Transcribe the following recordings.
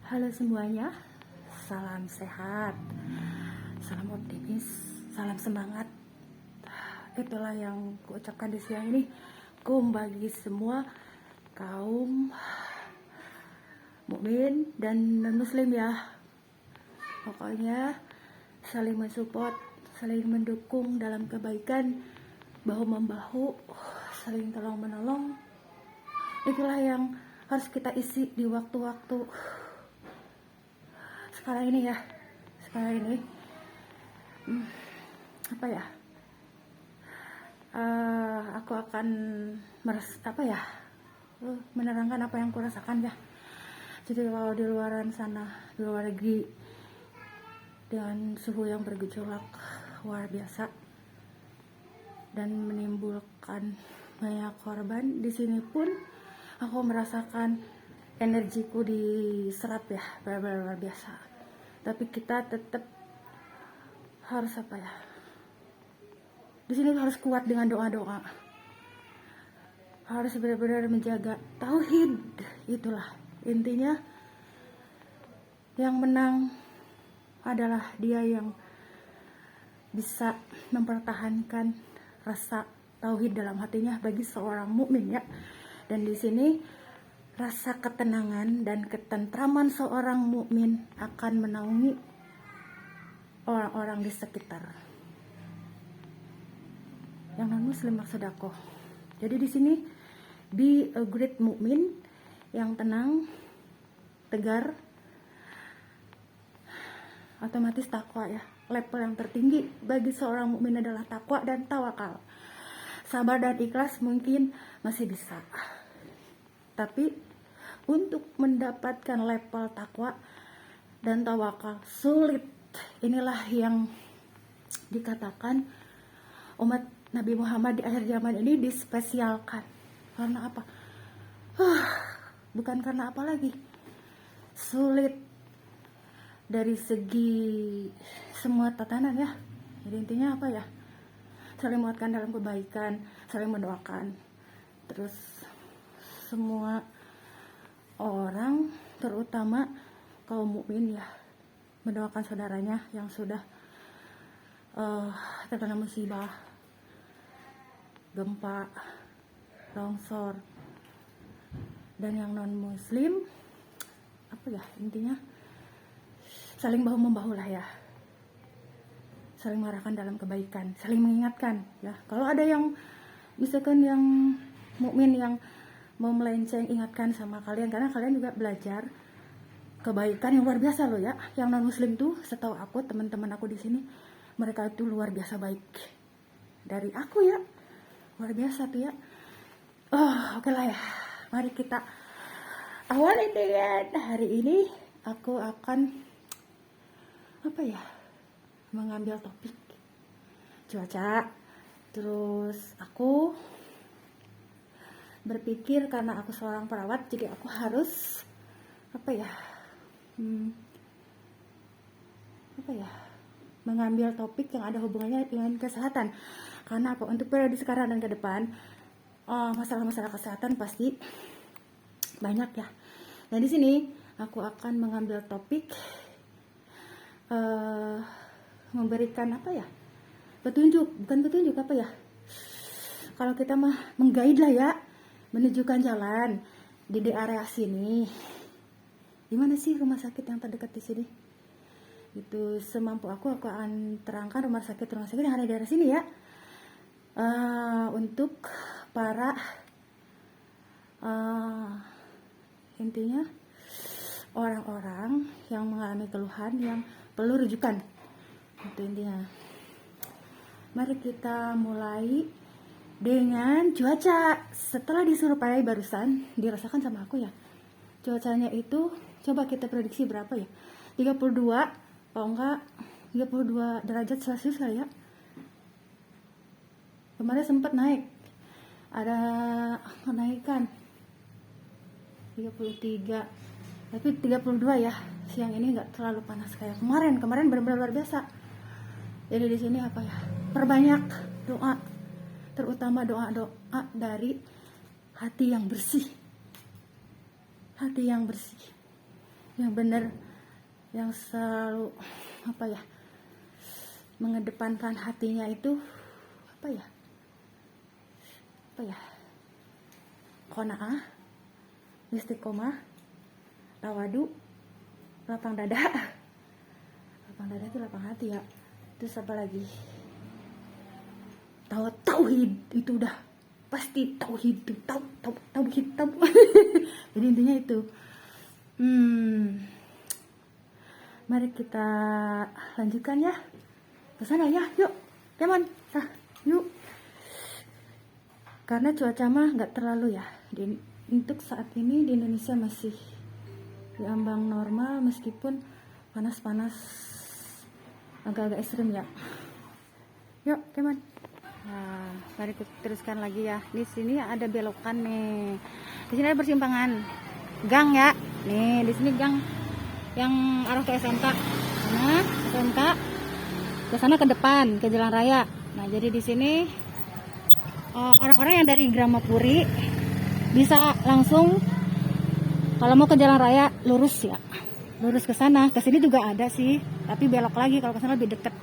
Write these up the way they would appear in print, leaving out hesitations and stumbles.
Halo semuanya, salam sehat, salam optimis, salam semangat. Itulah yang kuucapkan di siang ini. Bagi semua kaum mukmin dan non muslim ya. Pokoknya saling mensupport, saling mendukung dalam kebaikan, bahu membahu, saling tolong menolong. Itulah yang harus kita isi di waktu-waktu sekarang ini ya. Sekarang ini aku akan menerangkan apa yang kurasakan ya. Jadi kalau di luaran sana, di luar negeri, dengan suhu yang bergejolak luar biasa dan menimbulkan banyak korban, di sini pun aku merasakan energiku diserap ya, benar-benar luar biasa. Tapi kita tetap harus di sini harus kuat dengan doa-doa. Harus benar-benar menjaga tauhid. Itulah intinya. Yang menang adalah dia yang bisa mempertahankan rasa tauhid dalam hatinya bagi seorang mukmin ya. Dan di sini rasa ketenangan dan ketentraman seorang mukmin akan menaungi orang-orang di sekitar. Yang non muslim maksud aku. Jadi di sini be a great mukmin yang tenang, tegar, otomatis takwa ya. Level yang tertinggi bagi seorang mukmin adalah takwa dan tawakal. Sabar dan ikhlas mungkin masih bisa. Tapi untuk mendapatkan level takwa dan tawakal sulit. Inilah yang dikatakan umat Nabi Muhammad di akhir zaman ini dispesialkan. Karena apa? Bukan karena apa lagi. Sulit dari segi semua tatanan ya. Jadi intinya apa ya? Saling menguatkan dalam kebaikan, saling mendoakan. Terus semua orang, terutama kaum mukmin ya, mendoakan saudaranya yang sudah terkena musibah, gempa, longsor. Dan yang non muslim intinya saling bahu membahu lah ya, saling mengarahkan dalam kebaikan, saling mengingatkan ya. Kalau ada yang misalkan yang mukmin yang mau melenceng, ingatkan sama kalian, karena kalian juga belajar kebaikan yang luar biasa loh ya. Yang non muslim tuh setahu aku, teman-teman aku di sini, mereka itu luar biasa baik dari aku ya, luar biasa tuh ya. Oke lah ya, mari kita awali dengan hari ini. Aku akan mengambil topik cuaca. Terus aku berpikir karena aku seorang perawat, jadi aku harus mengambil topik yang ada hubungannya dengan kesehatan. Karena apa? Untuk periode sekarang dan ke depan, masalah-masalah kesehatan pasti banyak ya. Nah di sini aku akan mengambil topik memberikan petunjuk, bukan petunjuk kalau kita mah mengguide lah ya, menunjukkan jalan di area sini. Di mana sih rumah sakit yang terdekat di sini? Itu semampu aku akan terangkan rumah sakit yang ada di daerah sini ya. Untuk para intinya orang-orang yang mengalami keluhan yang perlu rujukan. Itu intinya. Mari kita mulai dengan cuaca. Setelah disurvei barusan dirasakan sama aku ya, cuacanya itu coba kita prediksi berapa ya, 32 kalau enggak 32 derajat celcius kali ya. Kemarin sempat naik, ada kenaikan 33, tapi 32 ya. Siang ini enggak terlalu panas kayak kemarin benar-benar luar biasa. Jadi di sini perbanyak doa, terutama doa-doa dari hati yang bersih. yang benar, yang selalu apa ya, mengedepankan hatinya itu apa ya, qanaah, istiqomah, tawadu, lapang dada. Lapang dada itu lapang hati ya. Terus apa lagi, tauhid, itu udah pasti tauhid, tauhid. Jadi intinya itu. Mari kita lanjutkan ya ke sana ya, yuk teman, yuk. Karena cuaca mah nggak terlalu ya, untuk saat ini di Indonesia masih diambang normal, meskipun panas-panas agak-agak ekstrim ya. Yuk teman. Nah, mari kita teruskan lagi ya. Di sini ada belokan nih. Di sini ada persimpangan gang ya. Nih di sini gang yang arah ke SMK. Nah, SMK ke sana ke depan ke jalan raya. Nah, jadi di sini orang-orang yang dari Gramapuri bisa langsung, kalau mau ke jalan raya lurus ya. Lurus ke sana. Ke sini juga ada sih, tapi belok lagi kalau ke sana lebih dekat.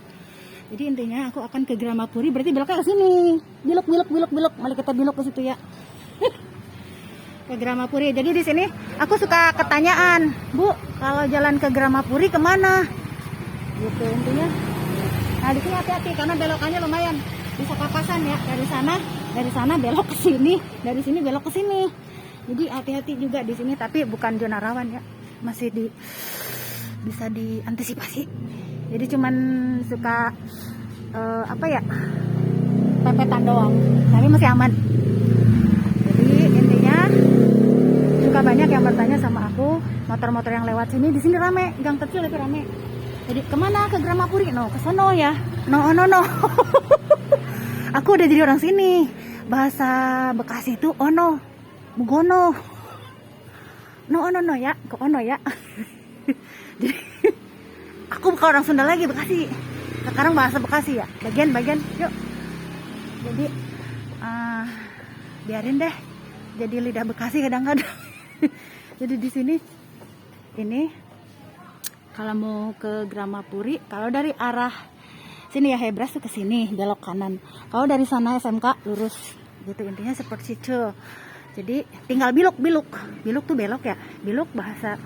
Jadi intinya aku akan ke Gramapuri, berarti beloknya ke sini. Belok. Mari kita belok ke situ ya. Ke Gramapuri. Jadi di sini aku suka ketanyaan, Bu, kalau jalan ke Gramapuri kemana? Gitu intinya. Nah di sini hati-hati karena belokannya lumayan, bisa papasan ya. Dari sana belok ke sini, dari sini belok ke sini. Jadi hati-hati juga di sini, tapi bukan zona rawan ya, masih bisa diantisipasi. Jadi cuman suka pepetan doang, tapi masih aman. Jadi intinya suka banyak yang bertanya sama aku, motor-motor yang lewat sini, di sini rame, gang kecil itu rame. Jadi kemana? Ke Gramapuri? No, ke sono ya. No. Aku udah jadi orang sini. Bahasa Bekasi itu ono, bugono. No ya, ke ono ya. Jadi aku bukan orang Sunda lagi, Bekasi. Sekarang bahasa Bekasi ya, bagian yuk. Jadi biarin deh jadi lidah Bekasi kadang-kadang. Jadi di sini ini kalau mau ke Gramapuri, kalau dari arah sini ya Hebras tuh ke sini belok kanan. Kalau dari sana SMK lurus. Gitu intinya seperti itu. Jadi tinggal biluk tuh belok ya. Biluk bahasa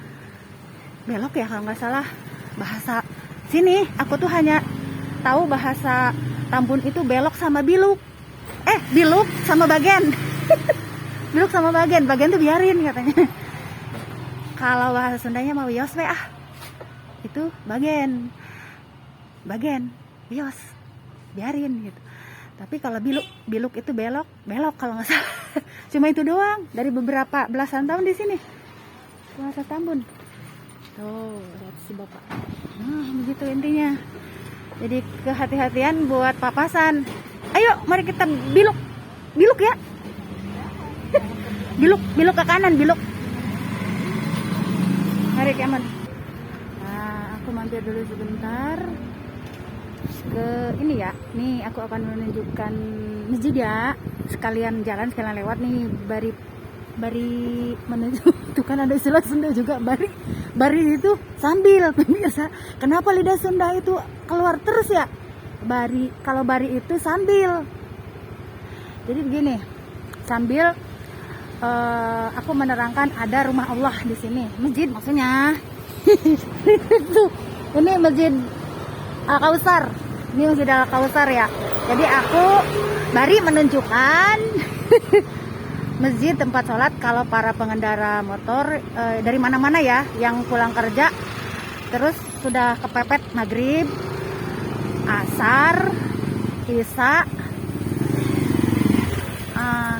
belok ya kalau nggak salah. Bahasa sini aku tuh hanya tahu bahasa Tambun itu belok sama biluk. Biluk sama bagian. Biluk sama bagian tuh biarin katanya. Kalau bahasa Sundanya mau wios we itu bagian wios, biarin gitu. Tapi kalau biluk itu belok kalau nggak salah. Cuma itu doang dari beberapa belasan tahun di sini bahasa Tambun. Tuh lihat si bapak. Nah begitu intinya. Jadi kehati-hatian buat papasan. Ayo mari kita biluk ya. biluk ke kanan, biluk. Mari teman. Nah aku mampir dulu sebentar ke ini ya. Nih aku akan menunjukkan masjid ya. Sekalian jalan, sekalian lewat nih. Bari menuju itu kan ada istilah Sunda juga, bari itu sambil. Pemirsa, kenapa lidah Sunda itu keluar terus ya? Kalau bari itu sambil. Jadi begini, sambil aku menerangkan ada rumah Allah di sini, masjid maksudnya. Ini masjid Al-Kausar. Ini masjid Al-Kausar ya. Jadi aku bari menunjukkan masjid tempat sholat kalau para pengendara motor dari mana-mana ya, yang pulang kerja terus sudah kepepet maghrib, asar, isya,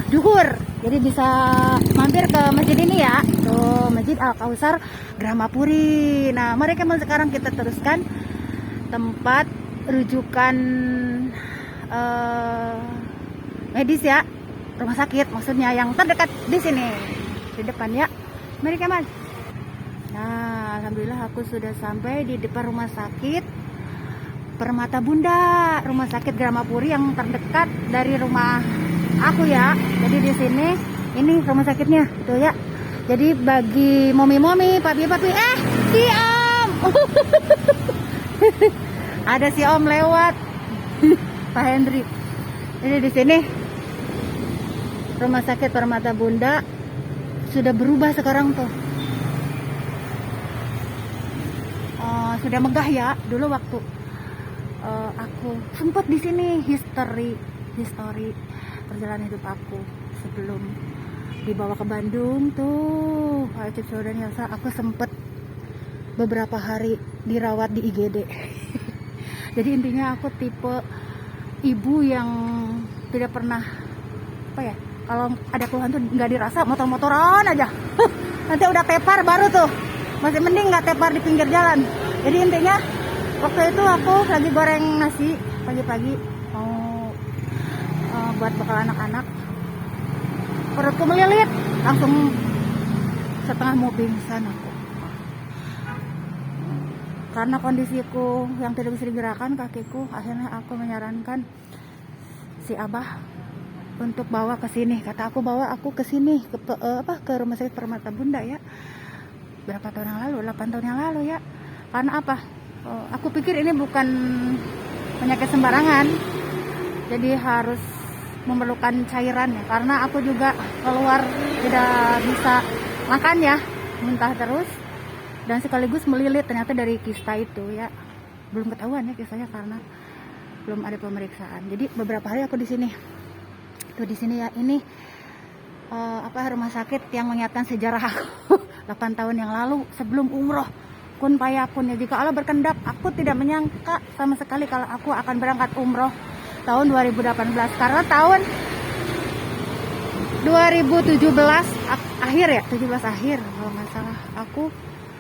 duhur. Jadi bisa mampir ke masjid ini ya, tuh Masjid Al-Kausar Gramapuri. Nah mari sekarang kita teruskan tempat rujukan medis ya, rumah sakit maksudnya yang terdekat di sini di depan ya. Mari Kemal. Nah alhamdulillah aku sudah sampai di depan rumah sakit Permata Bunda, rumah sakit Gramapuri yang terdekat dari rumah aku ya. Jadi di sini ini rumah sakitnya tuh ya. Jadi bagi momi-momi, papi-papi, si Om. Ada si Om lewat. Pak Hendri. Ini di sini Rumah Sakit Permata Bunda sudah berubah sekarang tuh. Sudah megah ya. Dulu waktu aku sempat di sini history perjalanan hidup aku sebelum dibawa ke Bandung tuh, Pak Cip dan Yelsa, aku sempet beberapa hari dirawat di IGD. Jadi intinya aku tipe ibu yang tidak pernah kalau ada keluhan tuh nggak dirasa, motor-motoran aja. Nanti udah tepar baru tuh, masih mending nggak tepar di pinggir jalan. Jadi intinya waktu itu aku lagi goreng nasi pagi-pagi mau buat bekal anak-anak, perutku melilit, langsung setengah mau pingsan aku. Karena kondisiku yang tidak bisa digerakkan kakiku, akhirnya aku menyarankan si Abah untuk bawa ke sini. Kata aku bawa aku ke sini ke Rumah Sakit Permata Bunda ya. Berapa tahun yang lalu? 8 tahun yang lalu ya. Karena apa? Aku pikir ini bukan penyakit sembarangan. Jadi harus memerlukan cairan ya. Karena aku juga keluar tidak bisa makan ya, muntah terus. Dan sekaligus melilit ternyata dari kista itu ya. Belum ketahuan ya kistanya karena belum ada pemeriksaan. Jadi beberapa hari aku di sini. Tuh di sini ya, ini rumah sakit yang mengingatkan sejarah aku 8 tahun yang lalu sebelum umroh. Kun payakun ya, jika Allah berkehendak, aku tidak menyangka sama sekali kalau aku akan berangkat umroh tahun 2018. Karena tahun 2017 akhir ya, 17 akhir kalau nggak salah, aku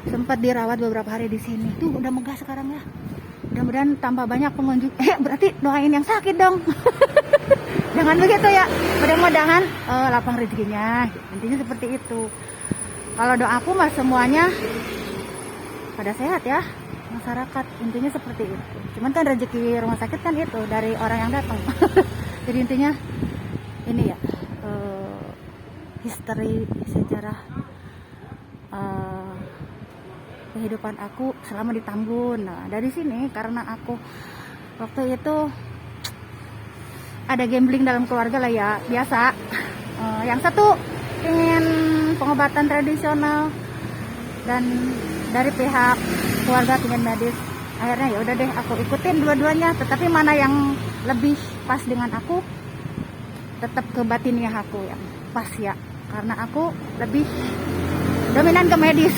sempat dirawat beberapa hari di sini. Tuh udah megah sekarang ya. Mudah-mudahan tambah banyak pengunjung. Berarti doain yang sakit dong. Jangan begitu ya. Mudah-mudahan lapang rezekinya. Intinya seperti itu. Kalau doaku mah semuanya pada sehat ya, masyarakat, intinya seperti itu. Cuman kan rezeki rumah sakit kan itu dari orang yang datang. Jadi intinya ini ya, history sejarah kehidupan aku selama di Tambun. Nah dari sini karena aku waktu itu ada gambling dalam keluarga lah ya, biasa. Yang satu ingin pengobatan tradisional dan dari pihak keluarga ingin medis. Akhirnya ya udah deh aku ikutin dua-duanya, tetapi mana yang lebih pas dengan aku, tetap ke batiniah aku yang pas ya, karena aku lebih dominan ke medis.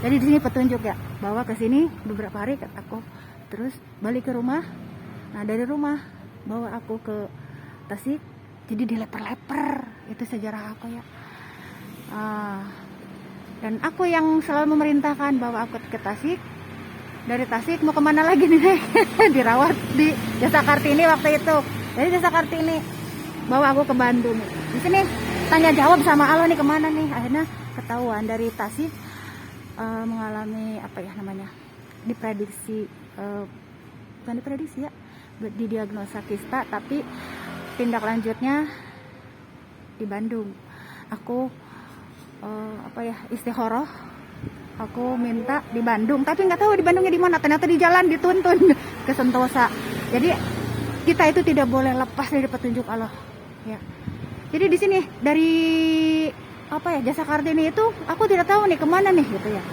Jadi di sini petunjuk ya, bawa ke sini beberapa hari aku, terus balik ke rumah. Nah dari rumah bawa aku ke Tasik, jadi dileper-leper. Itu sejarah aku ya. Dan aku yang selalu memerintahkan bahwa aku ke Tasik. Dari Tasik mau kemana lagi nih? Dirawat di Jasa Kartini waktu itu. Dari Jasa Kartini bawa aku ke Bandung. Di sini tanya jawab sama Allah nih kemana nih? Akhirnya ketahuan dari Tasik mengalami diprediksi, bukan diprediksi ya, didiagnosa kista, tapi tindak lanjutnya di Bandung. Aku istikharah, aku minta di Bandung, tapi nggak tahu di Bandungnya di mana. Ternyata di jalan dituntun ke Sentosa. Jadi kita itu tidak boleh lepas dari petunjuk Allah ya. Jadi di sini dari Jasa Kartini itu aku tidak tahu nih kemana nih gitu ya.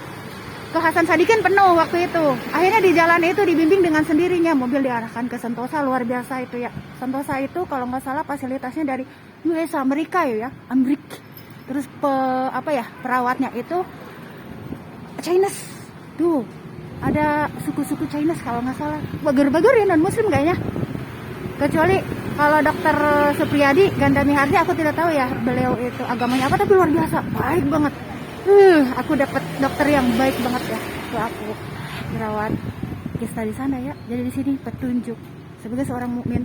Ke Hasan Sadikin penuh waktu itu. Akhirnya di jalan itu dibimbing dengan sendirinya, mobil diarahkan ke Sentosa. Luar biasa itu ya. Sentosa itu kalau nggak salah fasilitasnya dari US Amerika ya, Amerika. Terus perawatnya itu Chinese. Tuh ada suku-suku Chinese kalau nggak salah. Bager-bager ya, non muslim kayaknya. Kecuali kalau dokter Supriyadi Gandami Hardi, aku tidak tahu ya beliau itu agamanya apa, tapi luar biasa baik banget. Aku dapat dokter yang baik banget ya waktu aku dirawat kista di sana ya. Jadi di sini petunjuk sebagai seorang mukmin,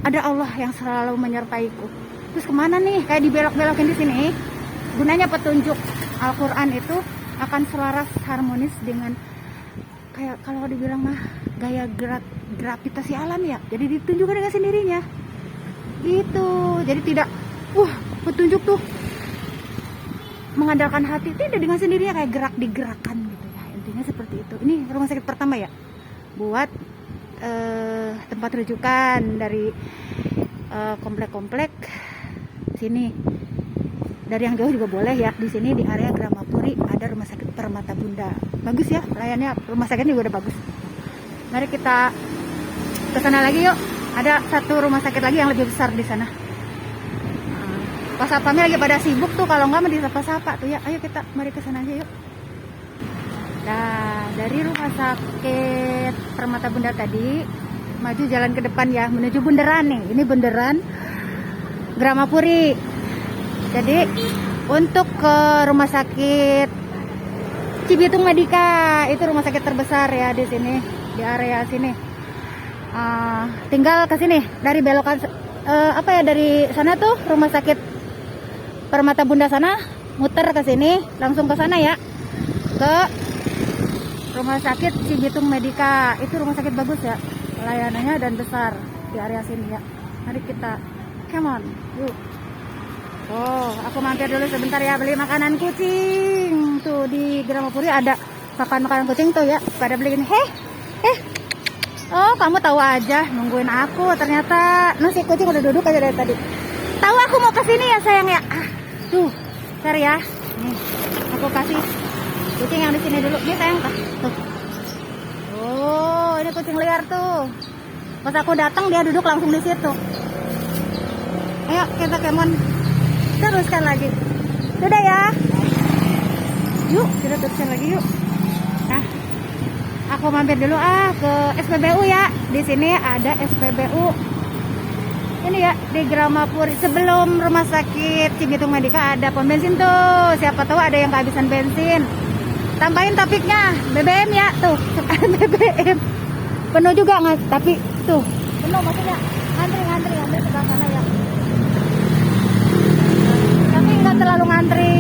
ada Allah yang selalu menyertaiku. Terus kemana nih? Kayak dibelok-belokin di sini. Gunanya petunjuk. Al-Quran itu akan selaras harmonis dengan kayak kalau dibilang mah gaya gravitasi alam ya. Jadi ditunjukkan dengan sendirinya. Gitu. Jadi tidak petunjuk tuh mengandalkan hati, tidak, dengan sendirinya kayak gerak digerakkan gitu ya, intinya seperti itu. Ini rumah sakit pertama ya, buat tempat rujukan dari komplek-komplek sini. Dari yang jauh juga boleh ya. Di sini di area Gramapuri ada rumah sakit Permata Bunda. Bagus ya, layannya, rumah sakitnya juga udah bagus. Mari kita ke sana lagi yuk. Ada satu rumah sakit lagi yang lebih besar di sana. Pas satpamnya lagi pada sibuk tuh, kalau nggak mah disapa-sapa tuh ya. Ayo kita mari ke sana aja yuk. Nah, dari rumah sakit Permata Bunda tadi maju jalan ke depan ya, menuju bundaran nih. Ini bundaran Gramapuri. Jadi untuk ke rumah sakit Cibitung Medika, itu rumah sakit terbesar ya di sini, di area sini. Tinggal ke sini dari belokan dari sana tuh rumah sakit Permata Bunda sana, muter ke sini, langsung ke sana ya, ke rumah sakit Cibitung Medika. Itu rumah sakit bagus ya, layanannya dan besar di area sini ya. Mari kita, come on, yuk. Oh, aku mampir dulu sebentar ya, beli makanan kucing. Tuh di Gramapuri ada pakan makanan kucing tuh ya, pada beli ini. Oh, kamu tahu aja, nungguin aku. Ternyata si kucing udah duduk aja dari tadi. Tahu aku mau ke sini ya sayang ya. Tuh, cari ya. Nih, aku kasih kucing yang di sini dulu. Nih sayang, tuh. Oh, ini kucing liar tuh. Pas aku datang dia duduk langsung di situ. Ayo kita kemon teruskan lagi. Sudah ya. Yuk, kita teruskan lagi yuk. Nah, aku mampir dulu ke SPBU ya. Di sini ada SPBU. Ini ya di Gramapuri, sebelum rumah sakit Cibitung Medika ada pom bensin tuh. Siapa tahu ada yang kehabisan bensin. Tambahin topiknya BBM ya tuh. BBM. Penuh juga nggak? Tapi tuh penuh, maksudnya ngantri sebelah sana ya. Tapi nggak terlalu ngantri.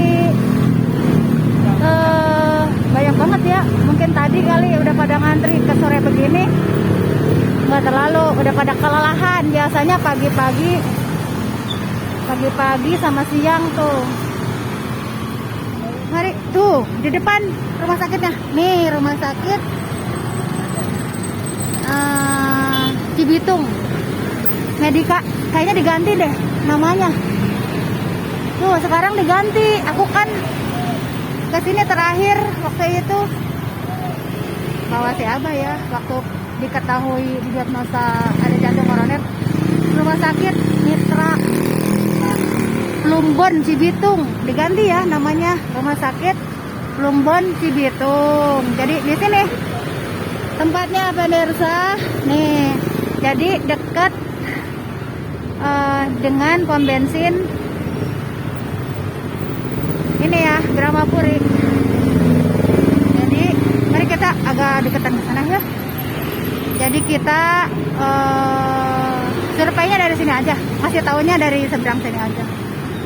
Banyak banget ya. Mungkin tadi kali udah pada ngantri ke sore begini. Nggak terlalu, udah pada kelelahan. Biasanya pagi-pagi sama siang tuh. Mari tuh di depan rumah sakitnya. Nih rumah sakit Cibitung Medika. Kayaknya diganti deh namanya. Tuh sekarang diganti. Aku kan kesini terakhir waktu itu bawa si Abah ya, waktu diketahui didiagnosa ada jantung koroner. Rumah sakit Mitra Plumbon Cibitung diganti ya namanya, rumah sakit Plumbon Cibitung. Jadi di sini tempatnya pemirsa nih, jadi dekat dengan pom bensin ini ya Gramapuri. Jadi mari kita agak deketan ke sana ya. Jadi kita surveinya dari sini aja, masih taunya dari seberang sini aja,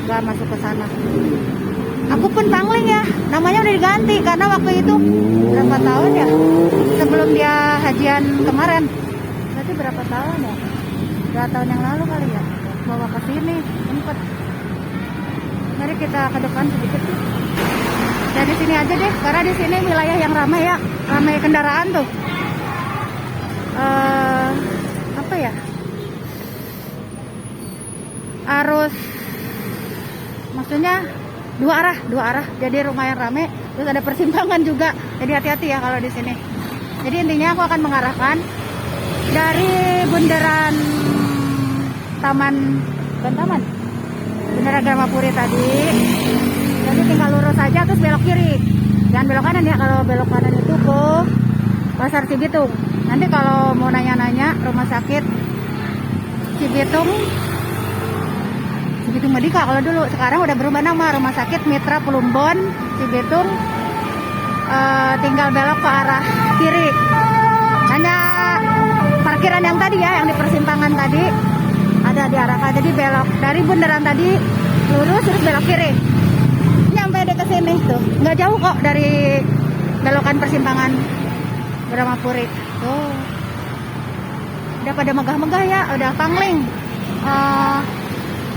nggak masuk ke sana. Aku pun pangling ya, namanya udah diganti karena waktu itu berapa tahun ya sebelum dia hajian kemarin. Berarti berapa tahun ya? 2 tahun yang lalu kali ya bawa ke sini tempat. Mari kita ke depan sedikit. Jadi sini aja deh, karena di sini wilayah yang ramai ya, ramai kendaraan tuh. Apa ya? Arus, maksudnya dua arah. Jadi lumayan ramai. Terus ada persimpangan juga. Jadi hati-hati ya kalau di sini. Jadi intinya aku akan mengarahkan dari bundaran Bundaran Gramapuri tadi. Jadi tinggal lurus aja terus belok kiri. Jangan belok kanan ya, kalau belok kanan itu ke Pasar Cibitung. Nanti kalau mau nanya-nanya rumah sakit Cibitung Medika kalau dulu, sekarang udah berubah nama, Rumah Sakit Mitra Plumbon Cibitung. Tinggal belok ke arah kiri. Hanya parkiran yang tadi ya, yang di persimpangan tadi ada diarahkan. Jadi belok dari bundaran tadi lurus terus belok kiri. Nyampe deh ke sini tuh. Nggak jauh kok dari belokan persimpangan Gramapuri. Tuh. Udah pada megah-megah ya, udah pangling.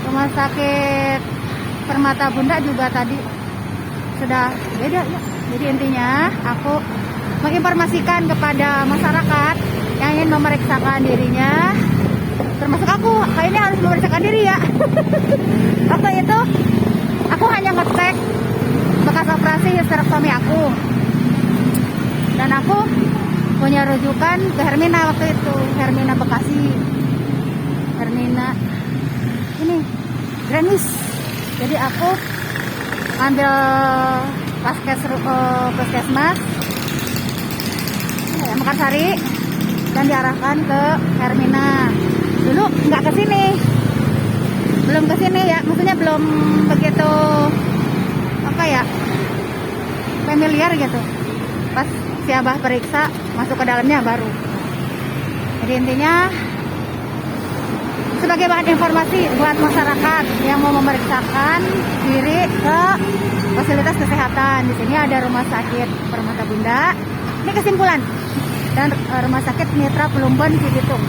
Rumah sakit Permata Bunda juga tadi sudah beda ya. Jadi intinya aku menginformasikan kepada masyarakat yang ingin memeriksakan dirinya, termasuk aku, kayaknya harus memeriksakan diri ya. Waktu itu aku hanya ngecek bekas operasi histerektomi aku, dan aku punya rujukan ke Hermina waktu itu, Hermina Bekasi, Hermina ini Granis. Jadi aku ambil puskesmas Mekarsari dan diarahkan ke Hermina. Dulu nggak ke sini, belum ke sini ya, maksudnya belum begitu apa ya, familiar gitu. Pas si Abah periksa masuk ke dalamnya baru. Jadi intinya sebagai bahan informasi buat masyarakat yang mau memeriksakan diri ke fasilitas kesehatan. Di sini ada Rumah Sakit Permata Bunda. Ini kesimpulan. Dan Rumah Sakit Mitra Plumbon Cibitung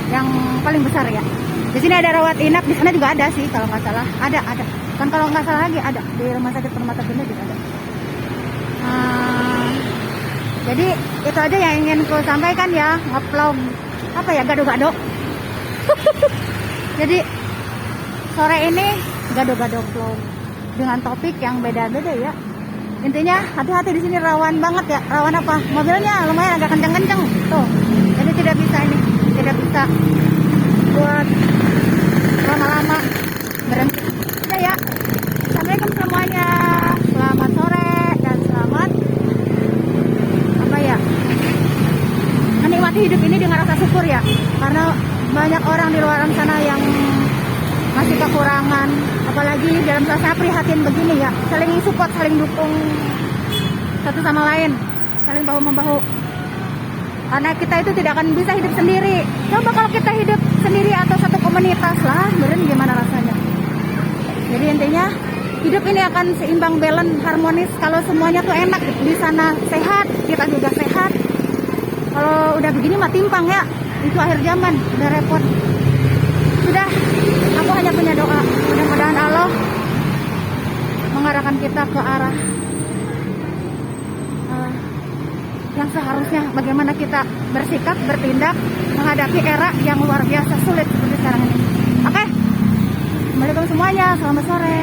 yang paling besar ya. Di sini ada rawat inap, di sana juga ada sih kalau nggak salah. Ada. Kan kalau nggak salah lagi ada di Rumah Sakit Permata Bunda juga ada. Jadi itu aja yang ingin ku sampaikan ya, nge-vlog apa ya, gado-gado. Jadi sore ini gado-gado vlog dengan topik yang beda-beda ya. Intinya hati-hati, di sini rawan banget ya. Rawan apa? Mobilnya lumayan agak kenceng-kenceng tuh. Jadi tidak bisa buat lama-lama berhenti. Ya. Assalamualaikum semuanya. Selamat sore dan selamat menikmati hidup ini dengan rasa syukur ya. Karena banyak orang di luar sana yang masih kekurangan, apalagi dalam suasana prihatin begini ya. Saling support, saling dukung satu sama lain, saling bahu-membahu. Karena kita itu tidak akan bisa hidup sendiri. Coba kalau kita hidup sendiri atau satu komunitas lah, beneran gimana rasanya. Jadi intinya hidup ini akan seimbang, balance, harmonis kalau semuanya tuh enak. Di sana sehat, kita juga sehat. Kalau udah begini mah timpang ya, itu akhir zaman, udah repot. Sudah, aku hanya punya doa, mudah-mudahan Allah mengarahkan kita ke arah yang seharusnya, bagaimana kita bersikap, bertindak menghadapi era yang luar biasa sulit seperti sekarang ini. Oke, Assalamualaikum semuanya, selamat sore.